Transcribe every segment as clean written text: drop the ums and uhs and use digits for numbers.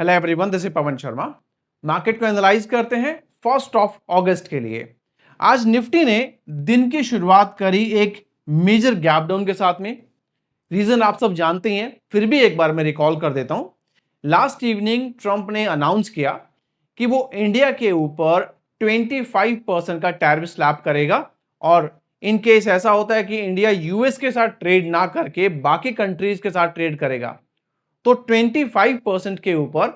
Hello everyone, this is Pawan Sharma. Market को analyse करते हैं 1 अगस्त के लिए। आज निफ्टी ने दिन की शुरुआत करी एक मेजर गैप डाउन के साथ में। रीजन आप सब जानते हैं, फिर भी एक बार मैं रिकॉल कर देता हूं। लास्ट इवनिंग ट्रंप ने अनाउंस किया कि वो इंडिया के ऊपर 25% का टैरिफ स्लैब करेगा, और इन केस ऐसा होता है कि इंडिया यूएस के साथ ट्रेड ना करके बाकी कंट्रीज के साथ ट्रेड करेगा तो 25% के ऊपर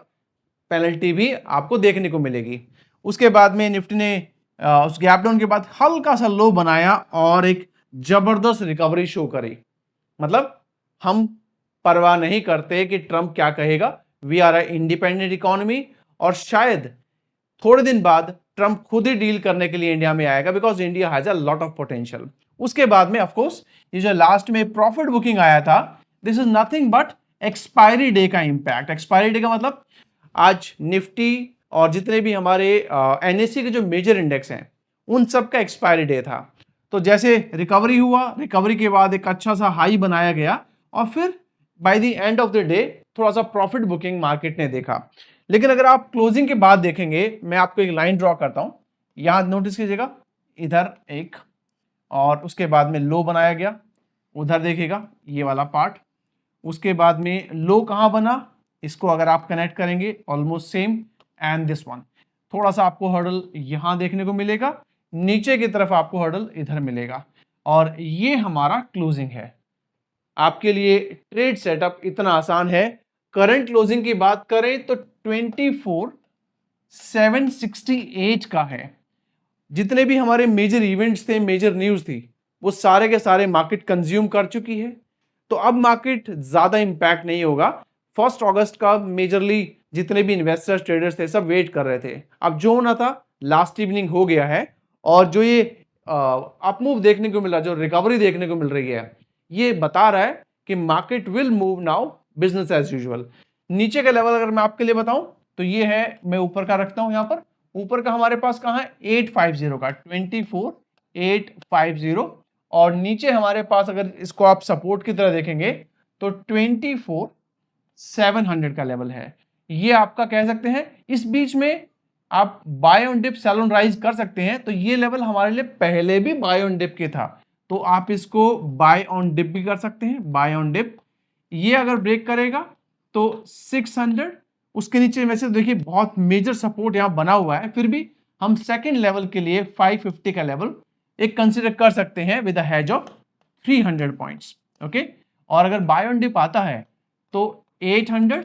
पेनल्टी भी आपको देखने को मिलेगी। उसके बाद में निफ्टी ने उस गैप डाउन के बाद हल्का सा लो बनाया और एक जबरदस्त रिकवरी शो करी। मतलब हम परवाह नहीं करते कि ट्रंप क्या कहेगा, we are a independent economy, और शायद थोड़े दिन बाद ट्रंप खुद ही डील करने के लिए इंडिया में आएगा, because India has a lot of potential. उसके बाद में ऑफकोर्स ये जो लास्ट में प्रॉफिट बुकिंग आया था, this is nothing but expiry day का इंपैक्ट। एक्सपायरी डे का मतलब आज निफ्टी और जितने भी हमारे एनएससी के जो मेजर इंडेक्स हैं उन सब का एक्सपायरी डे था। तो जैसे रिकवरी हुआ, रिकवरी के बाद एक अच्छा सा हाई बनाया गया और फिर by the end of the day थोड़ा सा प्रॉफिट बुकिंग मार्केट ने देखा। लेकिन अगर आप क्लोजिंग के बाद देखेंगे, मैं आपको एक लाइन ड्रॉ करता हूं, यहां नोटिस कीजिएगा, इधर एक और उसके बाद में लो बनाया गया, उधर देखिएगा ये वाला पार्ट। उसके बाद में लो कहां बना, इसको अगर आप कनेक्ट करेंगे almost same, and this one थोड़ा सा आपको हर्डल यहां देखने को मिलेगा, नीचे की तरफ आपको हर्डल इधर मिलेगा, और ये हमारा क्लोजिंग है। आपके लिए ट्रेड सेटअप इतना आसान है। करंट क्लोजिंग की बात करें तो 24,768 का है। जितने भी हमारे मेजर इवेंट्स थे, मेजर न्यूज थी, वो सारे के सारे मार्केट कंज्यूम कर चुकी है। तो अब मार्केट ज्यादा इंपैक्ट नहीं होगा। 1 अगस्त का मेजरली जितने भी इन्वेस्टर्स ट्रेडर्स थे सब वेट कर रहे थे। अब जो होना था लास्ट इवनिंग हो गया है, और जो ये अपमूव देखने को मिला, जो रिकवरी देखने को मिल रही है, ये बता रहा है कि market will move now business as usual. नीचे का लेवल अगर मैं आपके लिए बताऊं तो ये है, मैं ऊपर का रखता हूं, यहां पर ऊपर का हमारे पास कहां है 850 का, 24,850, और नीचे हमारे पास अगर इसको आप सपोर्ट की तरह देखेंगे तो 24,700 का लेवल है। ये आपका कह सकते हैं इस बीच में आप buy on dip sell on rise कर सकते हैं। तो ये लेवल हमारे लिए पहले भी बाय ऑन डिप के था, तो आप इसको बाय ऑन डिप भी कर सकते हैं, बाय ऑन डिप। ये अगर ब्रेक करेगा तो 600, उसके नीचे वैसे देखिए बहुत मेजर सपोर्ट यहां बना हुआ है, फिर भी हम सेकेंड लेवल के लिए 550 का लेवल एक कंसिडर कर सकते हैं with a hedge of 300 points. Okay, और अगर बाय ऑन डिप आता है तो 800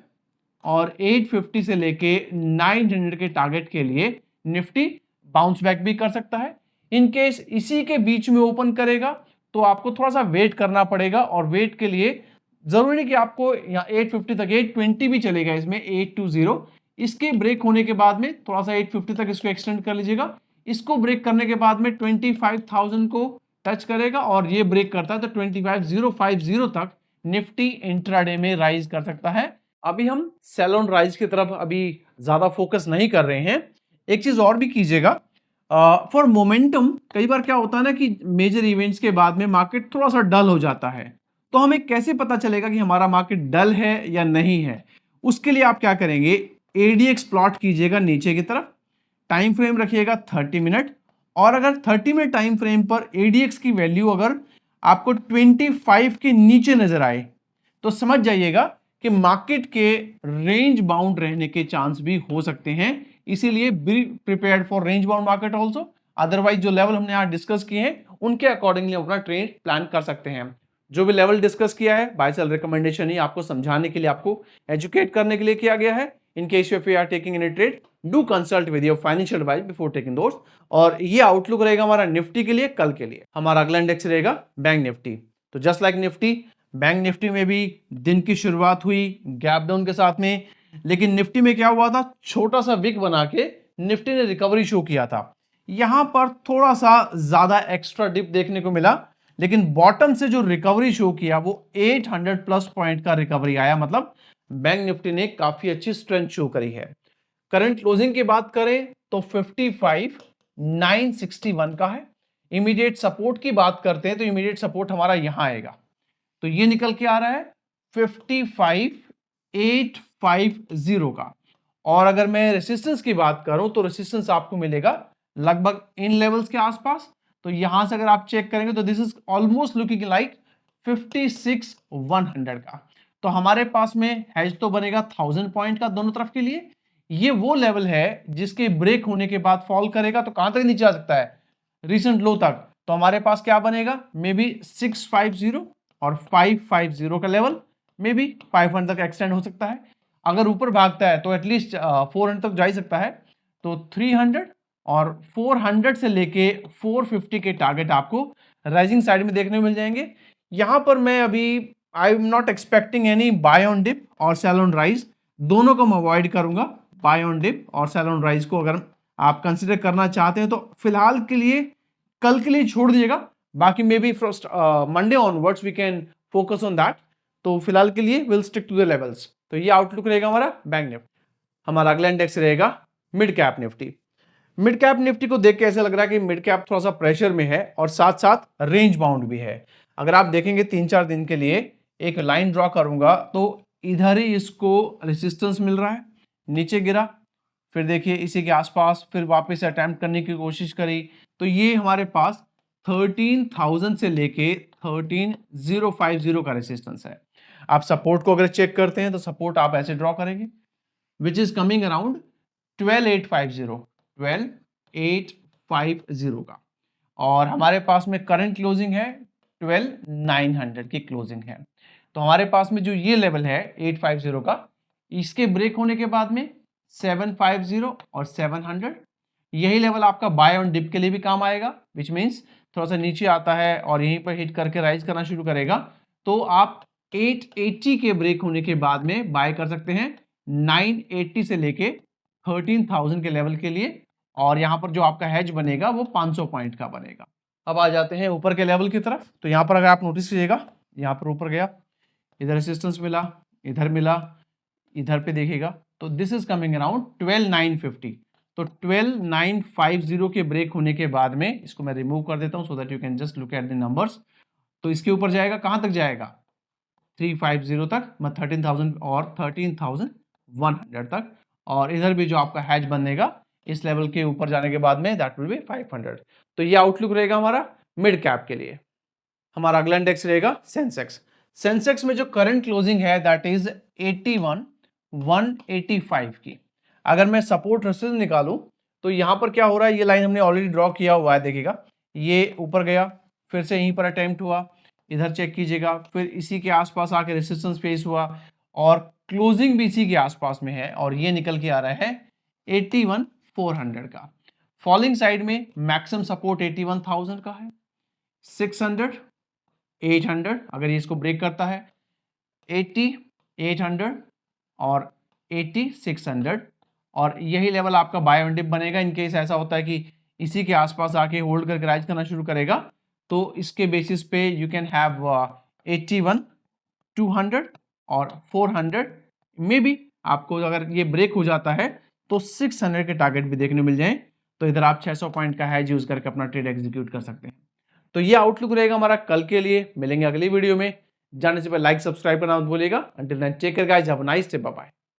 और 850 से लेके 900 के टारगेट के लिए निफ्टी बाउंस बैक भी कर सकता है। इन केस इसी के बीच में ओपन करेगा तो आपको थोड़ा सा वेट करना पड़ेगा, और वेट के लिए जरूरी नहीं कि आपको यहाँ 850 तक, 820 भी चलेगा इसमें, 820। इसके ब्रेक होने के बाद में थोड़ा सा 850 तक इसको एक्सटेंड कर लीजिएगा। इसको ब्रेक करने के बाद में 25,000 को टच करेगा, और ये ब्रेक करता है तो 25,050 तक निफ्टी इंट्राडे में राइज कर सकता है। अभी हम सेल ऑन राइज की तरफ अभी ज्यादा फोकस नहीं कर रहे हैं। एक चीज और भी कीजिएगा, फॉर मोमेंटम कई बार क्या होता है ना कि मेजर इवेंट्स के बाद में मार्केट थोड़ा सा डल हो जाता है, तो हमें कैसे पता चलेगा कि हमारा मार्केट डल है या नहीं है। उसके लिए आप क्या करेंगे, एडीएक्स प्लॉट कीजिएगा नीचे की तरफ, टाइम फ्रेम रखिएगा 30 मिनट, और अगर 30 मिनट टाइम फ्रेम पर एडीएक्स की वैल्यू अगर आपको 25 के नीचे नजर आए तो समझ जाइएगा कि मार्केट के रेंज बाउंड रहने के चांस भी हो सकते हैं। इसीलिए be prepared for range bound market also. Otherwise जो लेवल हमने यहाँ डिस्कस किए हैं उनके अकॉर्डिंगली अपना ट्रेड प्लान कर सकते हैं। जो भी लेवल डिस्कस किया है बाय सेल रिकमेंडेशन ही आपको समझाने के लिए, आपको एजुकेट करने के लिए किया गया है। In case you are taking any trade, do consult with your financial advice before taking those. और ये आउटलुक रहेगा हमारा निफ्टी के लिए कल के लिए। हमारा अगला इंडेक्स रहेगा बैंक निफ्टी। तो just like Nifty, bank Nifty में भी दिन की शुरुआत हुई गैप डाउन के साथ में, लेकिन निफ्टी में क्या हुआ था, छोटा सा विक बना के निफ्टी ने रिकवरी शो किया था। यहां पर थोड़ा सा ज्यादा एक्स्ट्रा डिप देखने को मिला, लेकिन बॉटम से जो रिकवरी शो किया वो 800 प्लस पॉइंट का रिकवरी आया। मतलब बैंक निफ्टी ने काफी अच्छी स्ट्रेंथ शो करी है। करंट क्लोजिंग की बात करें तो 55,961 का है। इमीडिएट सपोर्ट की बात करते हैं तो इमीडिएट सपोर्ट हमारा यहां आएगा, तो ये निकल के आ रहा है 55,850 का। और अगर मैं रेसिस्टेंस की बात करूं तो रेसिस्टेंस आपको मिलेगा लगभग इन लेवल्स के आसपास। तो यहां से अगर आप चेक करेंगे तो this is almost looking like 56,100 का। तो हमारे पास में हैज तो बनेगा 1000 पॉइंट का दोनों तरफ के लिए। ये वो लेवल है जिसके ब्रेक होने के बाद फॉल करेगा तो कहां तक नीचे आ सकता है, रिसेंट लो तक। तो हमारे पास क्या बनेगा, मे बी 650 और 550 का लेवल, मे बी 500 तक एक्सटेंड हो सकता है। अगर ऊपर भागता है तो एटलीस्ट 400 तक जा ही सकता है। तो 300 और 400 से लेके 450 के टारगेट आपको राइजिंग साइड में देखने को मिल जाएंगे। यहां पर मैं अभी I am not expecting any buy on dip और सेल ऑन राइज, दोनों को मैं अवॉइड करूंगा। बाय ऑन डिप और सेल ऑन राइज को अगर आप कंसिडर करना चाहते हैं तो फिलहाल के लिए, कल के लिए छोड़ दीजिएगा। बाकी maybe first Monday onwards we can focus on that. तो फिलहाल के लिए will stick to the levels. तो ये आउटलुक रहेगा हमारा बैंक निफ्टी। हमारा अगला इंडेक्स रहेगा mid cap Nifty. Mid cap Nifty को देख के ऐसा लग रहा है कि मिड कैप थोड़ा सा प्रेशर में है और साथ साथ रेंज बाउंड भी है। अगर आप देखेंगे 3-4 दिन के लिए एक लाइन ड्रॉ करूंगा तो इधर ही इसको रेसिस्टेंस मिल रहा है, नीचे गिरा, फिर देखिए इसी के आसपास, फिर वापस अटेम्प्ट करने की कोशिश करी। तो ये हमारे पास 13,000 से लेके 13,050 का रेसिस्टेंस है। आप सपोर्ट को अगर चेक करते हैं तो सपोर्ट आप ऐसे ड्रॉ करेंगे विच इज कमिंग अराउंड 12,850 का। और हमारे पास में करंट क्लोजिंग है 12,900 की क्लोजिंग है। तो हमारे पास में जो ये लेवल है 850 का, इसके ब्रेक होने के बाद में 750 और 700, यही लेवल आपका बाय ऑन डिप के लिए भी काम आएगा, विच मीन्स थोड़ा सा नीचे आता है और यहीं पर हिट करके राइज करना शुरू करेगा तो आप 880 के ब्रेक होने के बाद में बाय कर सकते हैं 980 से लेके 13,000 के लेवल के लिए। और यहां पर जो आपका हैज बनेगा वो 500 पॉइंट का बनेगा। अब आ जाते हैं ऊपर के लेवल की तरफ। तो यहां पर अगर आप नोटिस कीजिएगा, यहां पर ऊपर गया, इधर रेसिस्टेंस मिला, इधर मिला, इधर पे देखिएगा तो दिस इज कमिंग अराउंड 12,950। तो 12,950 के ब्रेक होने के बाद में इसको मैं रिमूव कर देता हूं so that you can just look at the numbers. तो इसके ऊपर जाएगा, कहां तक जाएगा, 350 तक, मतलब 13,000 और 13,100 तक। और इधर भी जो आपका हैज बनेगा इस लेवल के ऊपर जाने के बाद में दैट विल बी 500। तो ये आउटलुक रहेगा हमारा मिड कैप के लिए। हमारा अगला इंडेक्स रहेगा सेंसेक्स। सेंसेक्स में जो करंट क्लोजिंग है दैट इज 81,185 की। अगर मैं सपोर्ट रेजिस्टेंस निकालूं तो यहां पर क्या हो रहा है, ये लाइन हमने ऑलरेडी ड्रॉ किया हुआ है, देखिएगा ये ऊपर गया, फिर से यहीं पर अटेम्प्ट हुआ, इधर चेक कीजिएगा, फिर इसी के आसपास आके रेजिस्टेंस फेस हुआ और क्लोजिंग भी इसी के आसपास में है और ये निकल के आ रहा है 81,400 का। फॉलिंग साइड में मैक्सिमम सपोर्ट 81,000 का है, 600, 800 अगर ये इसको ब्रेक करता है, 80, 800 और 8600 और यही लेवल आपका बाय ऑन डिप बनेगा। इन केस ऐसा होता है कि इसी के आसपास आके होल्ड करके राइज करना शुरू करेगा तो इसके बेसिस पे यू कैन हैव 81, 200 और 400। मे बी आपको अगर ये ब्रेक हो जाता है तो 600 के टारगेट भी देखने मिल जाए तो इधर आप 600 पॉइंट का हैज यूज करके अपना ट्रेड एग्जीक्यूट कर सकते हैं। तो ये आउटलुक रहेगा हमारा कल के लिए। मिलेंगे अगली वीडियो में। जाने से पहले लाइक सब्सक्राइब करना मत भूलिएगा। Until then take care guys, have a nice day, bye bye.